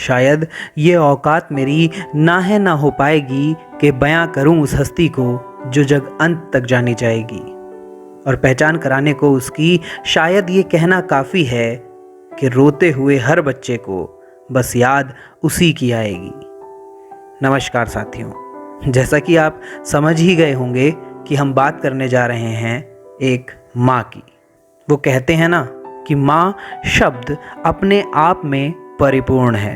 शायद ये औकात मेरी ना है ना हो पाएगी कि बयां करूं उस हस्ती को जो जग अंत तक जानी जाएगी। और पहचान कराने को उसकी शायद ये कहना काफ़ी है कि रोते हुए हर बच्चे को बस याद उसी की आएगी। नमस्कार साथियों, जैसा कि आप समझ ही गए होंगे कि हम बात करने जा रहे हैं एक माँ की। वो कहते हैं ना कि माँ शब्द अपने आप में परिपूर्ण है।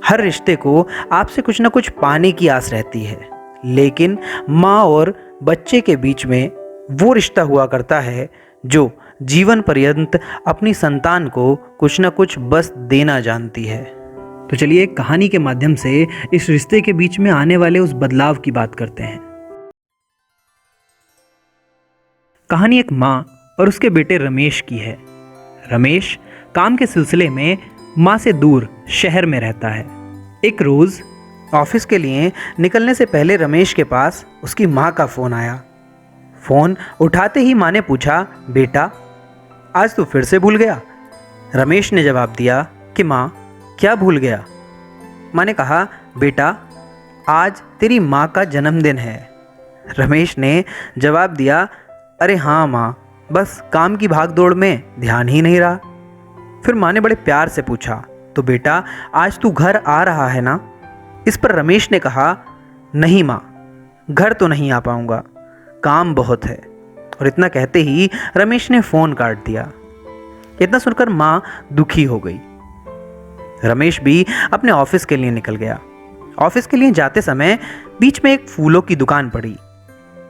हर रिश्ते को आपसे कुछ ना कुछ पाने की आस रहती है, लेकिन माँ और बच्चे के बीच में वो रिश्ता हुआ करता है जो जीवन पर्यंत अपनी संतान को कुछ ना कुछ बस देना जानती है। तो चलिए एक कहानी के माध्यम से इस रिश्ते के बीच में आने वाले उस बदलाव की बात करते हैं। कहानी एक माँ और उसके बेटे रमेश की है। रमेश काम के सिलसिले में माँ से दूर शहर में रहता है। एक रोज ऑफिस के लिए निकलने से पहले रमेश के पास उसकी माँ का फ़ोन आया। फ़ोन उठाते ही माँ ने पूछा, बेटा आज तू फिर से भूल गया? रमेश ने जवाब दिया कि माँ क्या भूल गया? माँ ने कहा, बेटा आज तेरी माँ का जन्मदिन है। रमेश ने जवाब दिया, अरे हाँ माँ, बस काम की भाग दौड़ में ध्यान ही नहीं रहा। फिर माँ ने बड़े प्यार से पूछा, तो बेटा आज तू घर आ रहा है ना? इस पर रमेश ने कहा, नहीं माँ, घर तो नहीं आ पाऊँगा, काम बहुत है। और इतना कहते ही रमेश ने फ़ोन काट दिया। इतना सुनकर माँ दुखी हो गई। रमेश भी अपने ऑफिस के लिए निकल गया। ऑफिस के लिए जाते समय बीच में एक फूलों की दुकान पड़ी।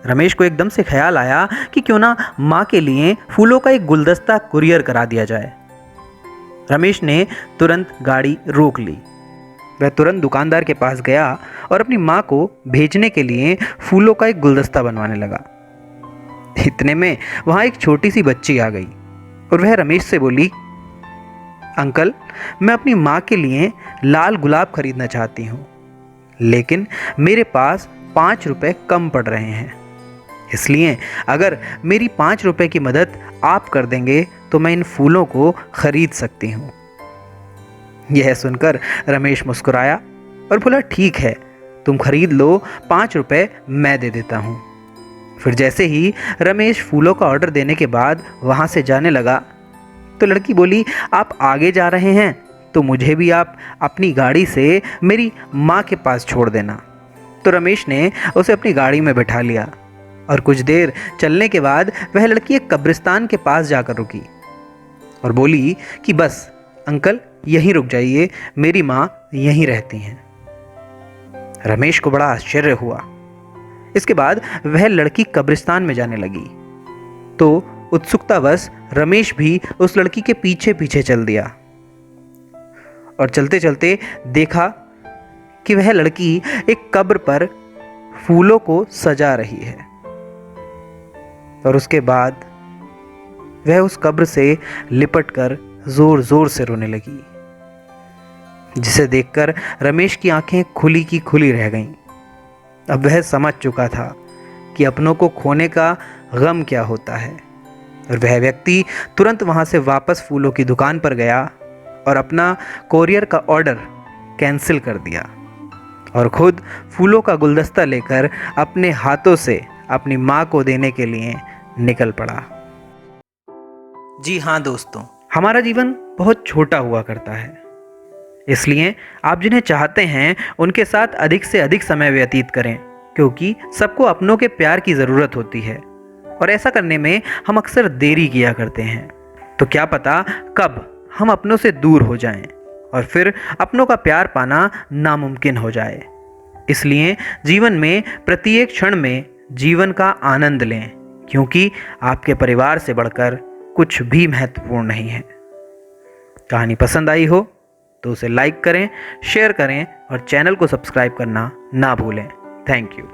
रमेश को एकदम से ख्याल आया कि क्यों ना माँ के लिए फूलों का एक गुलदस्ता कुरियर करा दिया जाए। रमेश ने तुरंत गाड़ी रोक ली। वह तुरंत दुकानदार के पास गया और अपनी माँ को भेजने के लिए फूलों का एक गुलदस्ता बनवाने लगा। इतने में वहाँ एक छोटी सी बच्ची आ गई और वह रमेश से बोली, अंकल मैं अपनी माँ के लिए लाल गुलाब खरीदना चाहती हूँ, लेकिन मेरे पास 5 रुपए कम पड़ रहे हैं, इसलिए अगर मेरी 5 रुपए की मदद आप कर देंगे तो मैं इन फूलों को खरीद सकती हूँ। यह सुनकर रमेश मुस्कुराया और बोला, ठीक है तुम खरीद लो, 5 रुपए मैं दे देता हूँ। फिर जैसे ही रमेश फूलों का ऑर्डर देने के बाद वहाँ से जाने लगा तो लड़की बोली, आप आगे जा रहे हैं तो मुझे भी आप अपनी गाड़ी से मेरी माँ के पास छोड़ देना। तो रमेश ने उसे अपनी गाड़ी में बैठा लिया और कुछ देर चलने के बाद वह लड़की एक कब्रिस्तान के पास जाकर रुकी और बोली कि बस अंकल यहीं रुक जाइए, मेरी माँ यहीं रहती हैं। रमेश को बड़ा आश्चर्य हुआ। इसके बाद वह लड़की कब्रिस्तान में जाने लगी तो उत्सुकतावश रमेश भी उस लड़की के पीछे पीछे चल दिया और चलते चलते देखा कि वह लड़की एक कब्र पर फूलों को सजा रही है। और उसके बाद वह उस कब्र से लिपटकर जोर जोर से रोने लगी, जिसे देखकर रमेश की आंखें खुली की खुली रह गईं। अब वह समझ चुका था कि अपनों को खोने का गम क्या होता है और वह व्यक्ति तुरंत वहां से वापस फूलों की दुकान पर गया और अपना कोरियर का ऑर्डर कैंसिल कर दिया और खुद फूलों का गुलदस्ता लेकर अपने हाथों से अपनी माँ को देने के लिए निकल पड़ा। जी हाँ दोस्तों, हमारा जीवन बहुत छोटा हुआ करता है, इसलिए आप जिन्हें चाहते हैं उनके साथ अधिक से अधिक समय व्यतीत करें, क्योंकि सबको अपनों के प्यार की ज़रूरत होती है और ऐसा करने में हम अक्सर देरी किया करते हैं। तो क्या पता कब हम अपनों से दूर हो जाएं और फिर अपनों का प्यार पाना नामुमकिन हो जाए। इसलिए जीवन में प्रत्येक क्षण में जीवन का आनंद लें, क्योंकि आपके परिवार से बढ़कर कुछ भी महत्वपूर्ण नहीं है। कहानी पसंद आई हो तो उसे लाइक करें, शेयर करें और चैनल को सब्सक्राइब करना ना भूलें। Thank you.